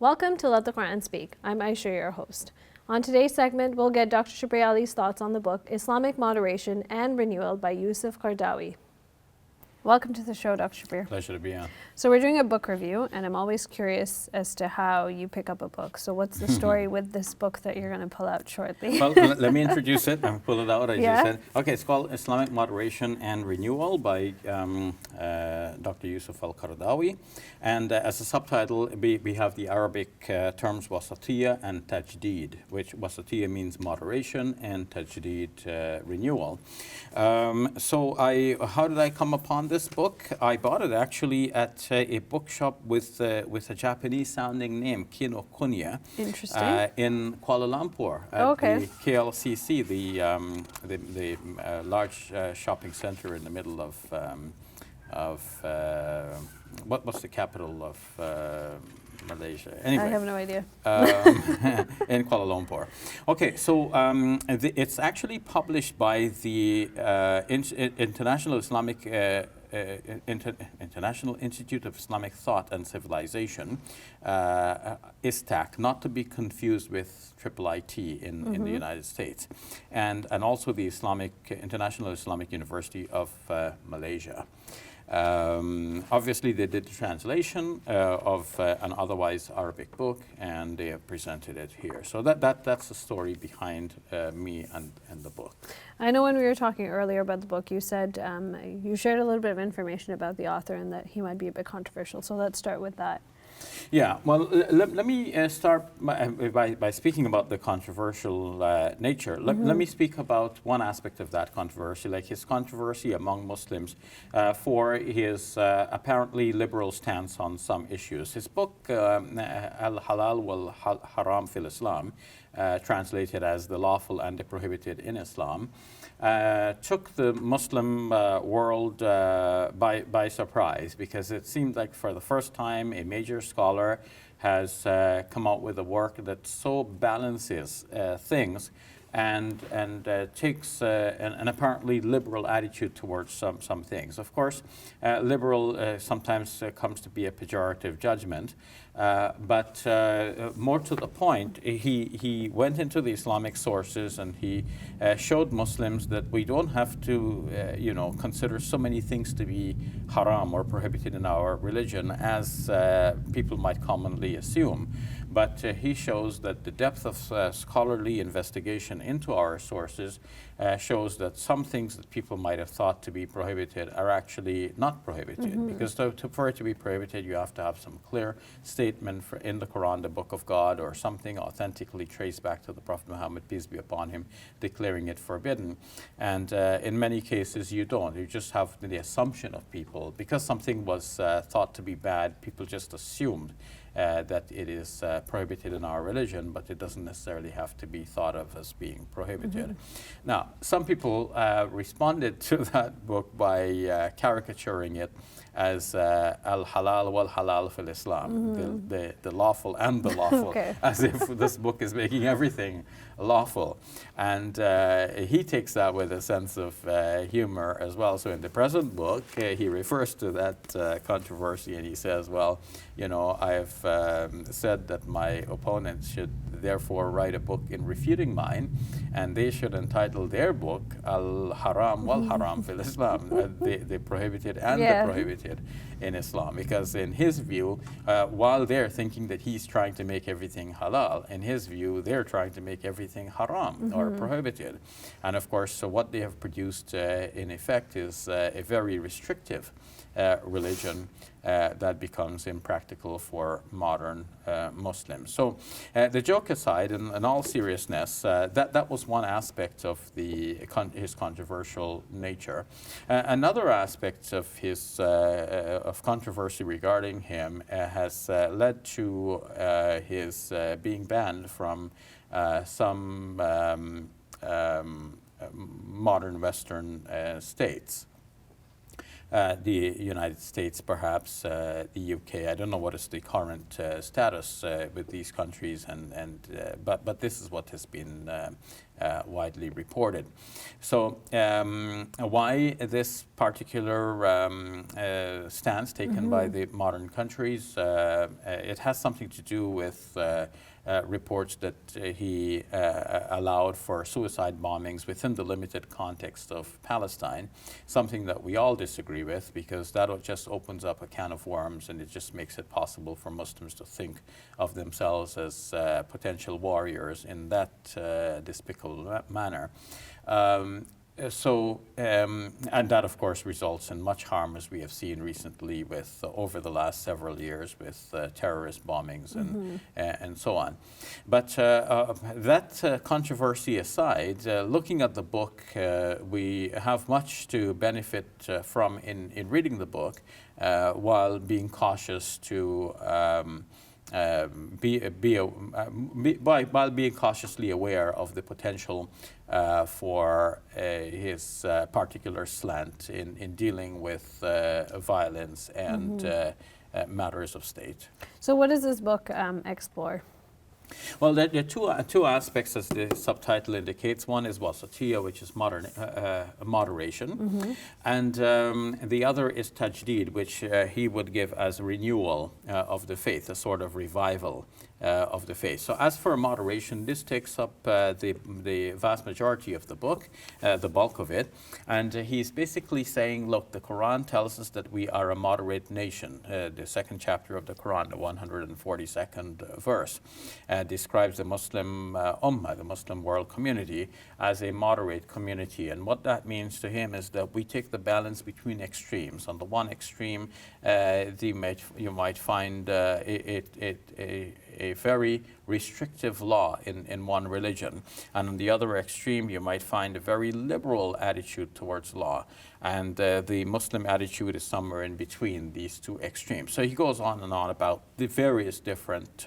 Welcome to Let the Quran Speak. I'm Aisha, your host. On today's segment, we'll get Dr. Shabir Ally's thoughts on the book Islamic Moderation and Renewal by Yusuf Qardawi. Welcome to the show, Dr. Shabir. Pleasure to be on. So we're doing a book review, and I'm always curious as to how you pick up a book. So what's the story with this book that you're going to pull out shortly? Well, let me introduce it and pull it out, as you said. Okay, it's called Islamic Moderation and Renewal by Dr. Yusuf Qardawi. And as a subtitle, we have the Arabic terms wasatiyya and tajdeed, which wasatiyya means moderation and tajdeed renewal. How did I come upon this book? I bought it actually at a bookshop with a Japanese-sounding name, Kinokuniya, in Kuala Lumpur at the KLCC, the large shopping center in the middle of what's the capital of Malaysia? Anyway, I have no idea. In Kuala Lumpur. Okay, so it's actually published by the International Institute of Islamic Thought and Civilization, ISTAC, not to be confused with IIIT in the United States, and also the International Islamic University of Malaysia. Obviously, they did the translation of an otherwise Arabic book, and they have presented it here. So that's the story behind me and the book. I know when we were talking earlier about the book, you said you shared a little bit of information about the author and that he might be a bit controversial. So let's start with that. Yeah, well, let me start by speaking about the controversial nature. Let me speak about one aspect of that controversy, like his controversy among Muslims for his apparently liberal stance on some issues. His book, Al-Halal wal-Haram fil Islam, translated as The Lawful and the Prohibited in Islam, took the Muslim world by surprise, because it seemed like for the first time a major scholar has come out with a work that so balances things and takes an apparently liberal attitude towards some things. Of course, liberal sometimes comes to be a pejorative judgment, but more to the point, he went into the Islamic sources and he showed Muslims that we don't have to, consider so many things to be haram or prohibited in our religion as people might commonly assume. But he shows that the depth of scholarly investigation into our sources shows that some things that people might have thought to be prohibited are actually not prohibited. Because for it to be prohibited, you have to have some clear statement in the Quran, the Book of God, or something authentically traced back to the Prophet Muhammad, peace be upon him, declaring it forbidden. And in many cases, you don't. You just have the assumption of people. Because something was thought to be bad, people just assumed that it is prohibited in our religion, but it doesn't necessarily have to be thought of as being prohibited. Now, some people responded to that book by caricaturing it as Al-Halal wal-Halal fil Islam, the lawful and the lawful, as if this book is making everything lawful. And he takes that with a sense of humor as well. So in the present book, he refers to that controversy and he says, well, I've said that my opponents should therefore write a book in refuting mine, and they should entitle their book Al-Haram wal-Haram fil Islam, the prohibited and the prohibited in Islam. Because in his view, while they're thinking that he's trying to make everything halal, in his view, they're trying to make everything haram or prohibited. And of course, so what they have produced in effect is a very restrictive religion that becomes impractical for modern Muslims. So the joke aside, in all seriousness, that was one aspect of his controversial nature. Another aspect of his of controversy regarding him has led to his being banned from some modern Western states. The United States, perhaps the UK. I don't know what is the current status with these countries, but this is what has been widely reported. So why this particular stance taken by the modern countries? It has something to do with reports that he allowed for suicide bombings within the limited context of Palestine, something that we all disagree with, because that just opens up a can of worms, and it just makes it possible for Muslims to think of themselves as potential warriors in that despicable manner. And that, of course, results in much harm, as we have seen recently with over the last several years with terrorist bombings and so on. But that controversy aside, looking at the book, we have much to benefit from in reading the book, while being cautious to while being cautiously aware of the potential for his particular slant in dealing with violence and matters of state. So what does this book explore? Well, there are two aspects, as the subtitle indicates. One is wasatiyya, which is moderation, and the other is tajdid, which he would give as renewal of the faith, a sort of revival of the faith. So as for moderation, this takes up the vast majority of the book, the bulk of it, and he's basically saying, look, the Quran tells us that we are a moderate nation. The second chapter of the Quran, the 142nd verse, describes the Muslim ummah, the Muslim world community, as a moderate community. And what that means to him is that we take the balance between extremes. On the one extreme, you might find a very restrictive law in one religion. And on the other extreme, you might find a very liberal attitude towards law. And the Muslim attitude is somewhere in between these two extremes. So he goes on and on about the various different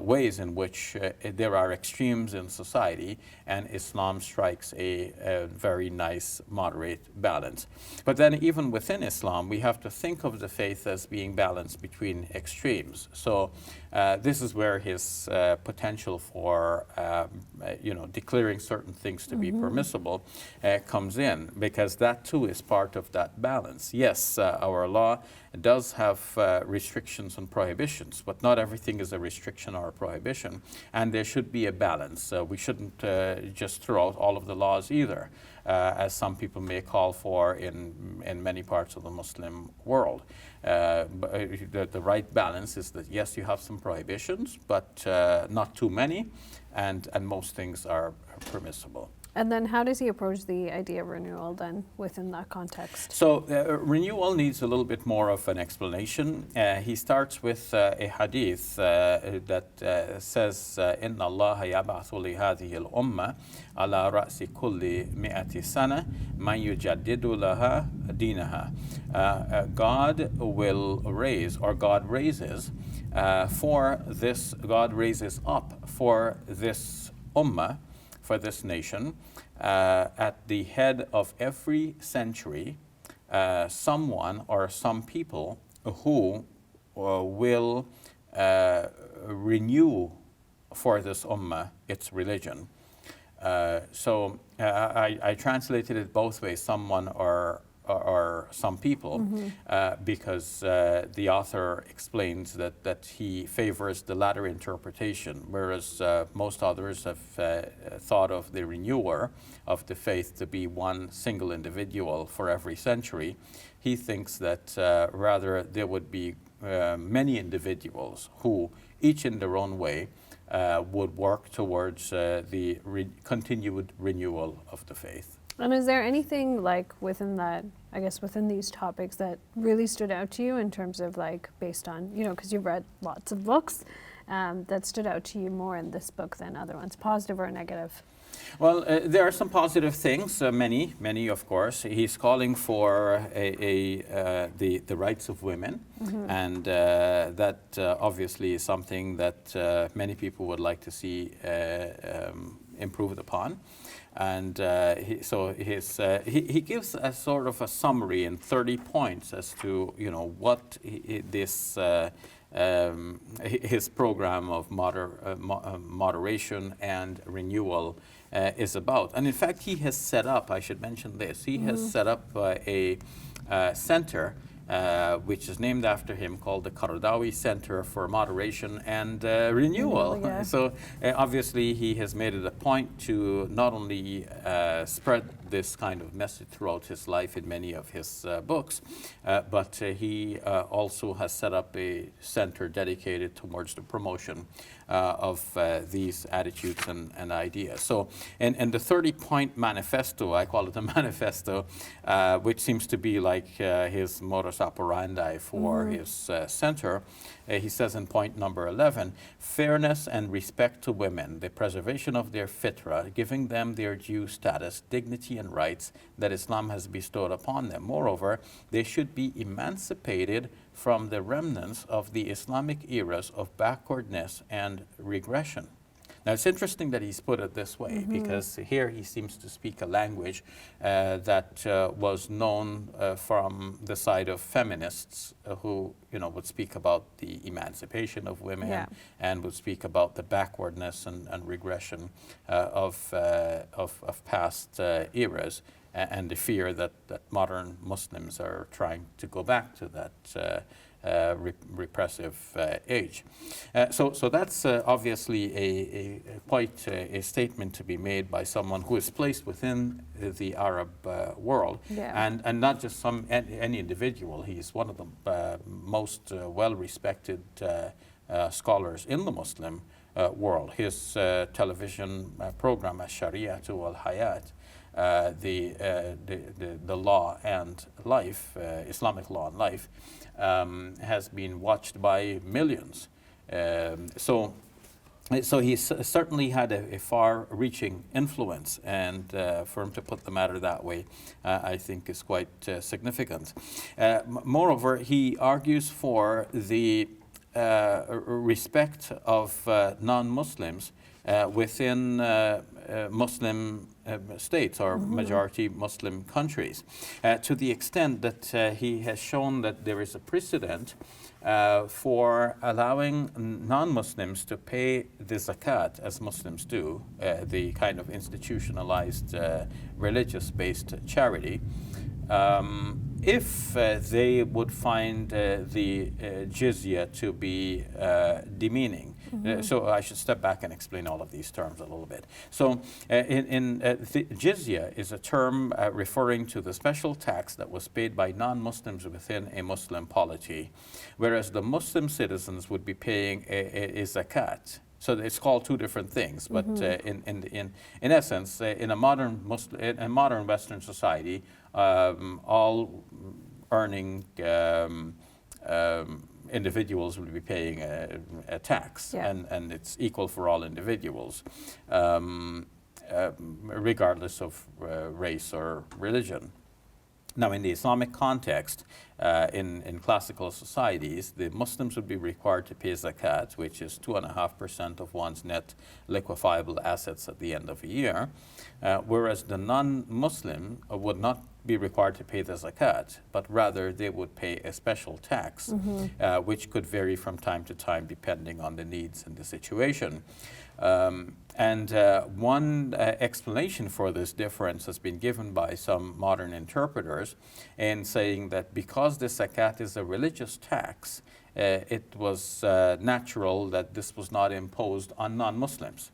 ways in which there are extremes in society, and Islam strikes a very nice, moderate balance. But then even within Islam, we have to think of the faith as being balanced between extremes. So this is where his potential for declaring certain things to be permissible comes in, because that too is part of that balance. Yes, our law does have restrictions and prohibitions, but not everything is a restriction or a prohibition, and there should be a balance. We shouldn't just throw out all of the laws either, as some people may call for in many parts of the Muslim world. But the right balance is that, yes, you have some prohibitions, but not too many, and most things are permissible. And then how does he approach the idea of renewal then within that context? So renewal needs a little bit more of an explanation. He starts with a hadith that says, إِنَّ اللَّهَ يَبْعَثُ لِهَذِهِ الْأُمَّةِ عَلَى رَأْسِ كُلِّ مِئَةِ سَنَةٍ مَنْ يُجَدِّدُ لَهَا دِينَهَا. God will raise, or God raises God raises up for this ummah, for this nation, at the head of every century, someone or some people who will renew for this ummah its religion. So I translated it both ways, someone or some people, because the author explains that he favors the latter interpretation, whereas most others have thought of the renewer of the faith to be one single individual for every century. He thinks that rather there would be many individuals who, each in their own way, would work towards the continued renewal of the faith. And is there anything like within that, I guess within these topics, that really stood out to you in terms of like based on, because you've read lots of books, that stood out to you more in this book than other ones, positive or negative? Well, there are some positive things, many of course. He's calling for the rights of women, and that obviously is something that many people would like to see improved upon. And he gives a sort of a summary in 30 points as to what this his program of moderation and renewal is about. And in fact, he has set up, I should mention this, he has set up a center which is named after him, called the Qardawi Center for Moderation and Renewal. Yeah. So obviously he has made it a point to not only spread this kind of message throughout his life in many of his books, but he also has set up a center dedicated towards the promotion of these attitudes and ideas. So in the 30-point manifesto, I call it a manifesto, which seems to be like his modus operandi for his center, he says in point number 11, fairness and respect to women, the preservation of their fitra, giving them their due status, dignity and rights that Islam has bestowed upon them. Moreover, they should be emancipated from the remnants of the Islamic eras of backwardness and regression. Now, it's interesting that he's put it this way, because here he seems to speak a language that was known from the side of feminists who, would speak about the emancipation of women and would speak about the backwardness and regression of past eras, and the fear that modern Muslims are trying to go back to that repressive age. So that's obviously quite a statement to be made by someone who is placed within the Arab world, and not just any individual. He's one of the most well-respected scholars in the Muslim world. His television program, Shariatu al-Hayat, the law and life, Islamic law and life, has been watched by millions. So he's certainly had a far-reaching influence, and for him to put the matter that way, I think is quite significant. Moreover, he argues for the respect of non-Muslims within Muslim states or majority Muslim countries, to the extent that he has shown that there is a precedent for allowing non-Muslims to pay the zakat, as Muslims do, the kind of institutionalized religious-based charity, if they would find the jizya to be demeaning. So I should step back and explain all of these terms a little bit. So the jizya is a term referring to the special tax that was paid by non-Muslims within a Muslim polity, whereas the Muslim citizens would be paying a zakat. So it's called two different things, but in essence, in a modern Western society, all earning individuals will be paying a tax, and it's equal for all individuals, regardless of race or religion. Now, in the Islamic context, in classical societies, the Muslims would be required to pay zakat, which is 2.5% of one's net liquefiable assets at the end of a year, whereas the non-Muslim would not be required to pay the zakat, but rather they would pay a special tax, which could vary from time to time depending on the needs and the situation. And one explanation for this difference has been given by some modern interpreters in saying that because the zakat is a religious tax, it was natural that this was not imposed on non-Muslims.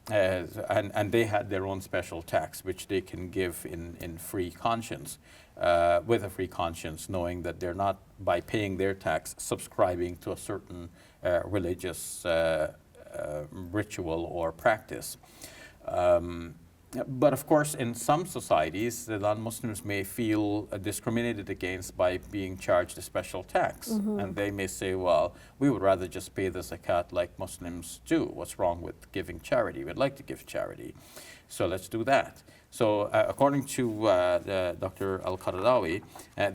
And they had their own special tax, which they can give in free conscience, with a free conscience, knowing that they're not, by paying their tax, subscribing to a certain religious ritual or practice. But of course, in some societies, the non-Muslims may feel discriminated against by being charged a special tax. And they may say, well, we would rather just pay the zakat like Muslims do. What's wrong with giving charity? We'd like to give charity. So let's do that. So according to Dr. Al-Qardawi,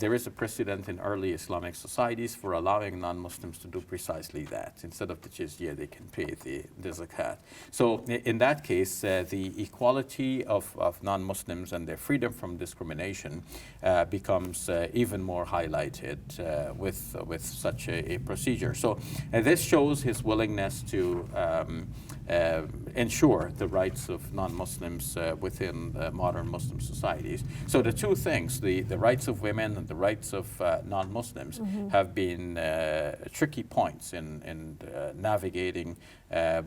there is a precedent in early Islamic societies for allowing non-Muslims to do precisely that. Instead of the jizya, they can pay the zakat. So in that case, the equality of non-Muslims and their freedom from discrimination becomes even more highlighted with such a procedure. So this shows his willingness to ensure the rights of non-Muslims within modern Muslim societies. So the two things, the rights of women and the rights of non-Muslims, have been tricky points in navigating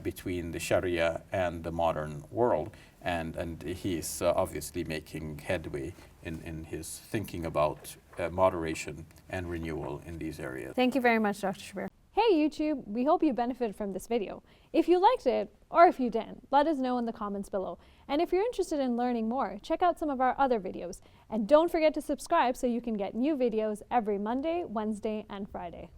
between the Sharia and the modern world. And he is obviously making headway in his thinking about moderation and renewal in these areas. Thank you very much, Dr. Shabir. Hey YouTube, we hope you benefited from this video. If you liked it, or if you didn't, let us know in the comments below. And if you're interested in learning more, check out some of our other videos. And don't forget to subscribe so you can get new videos every Monday, Wednesday, and Friday.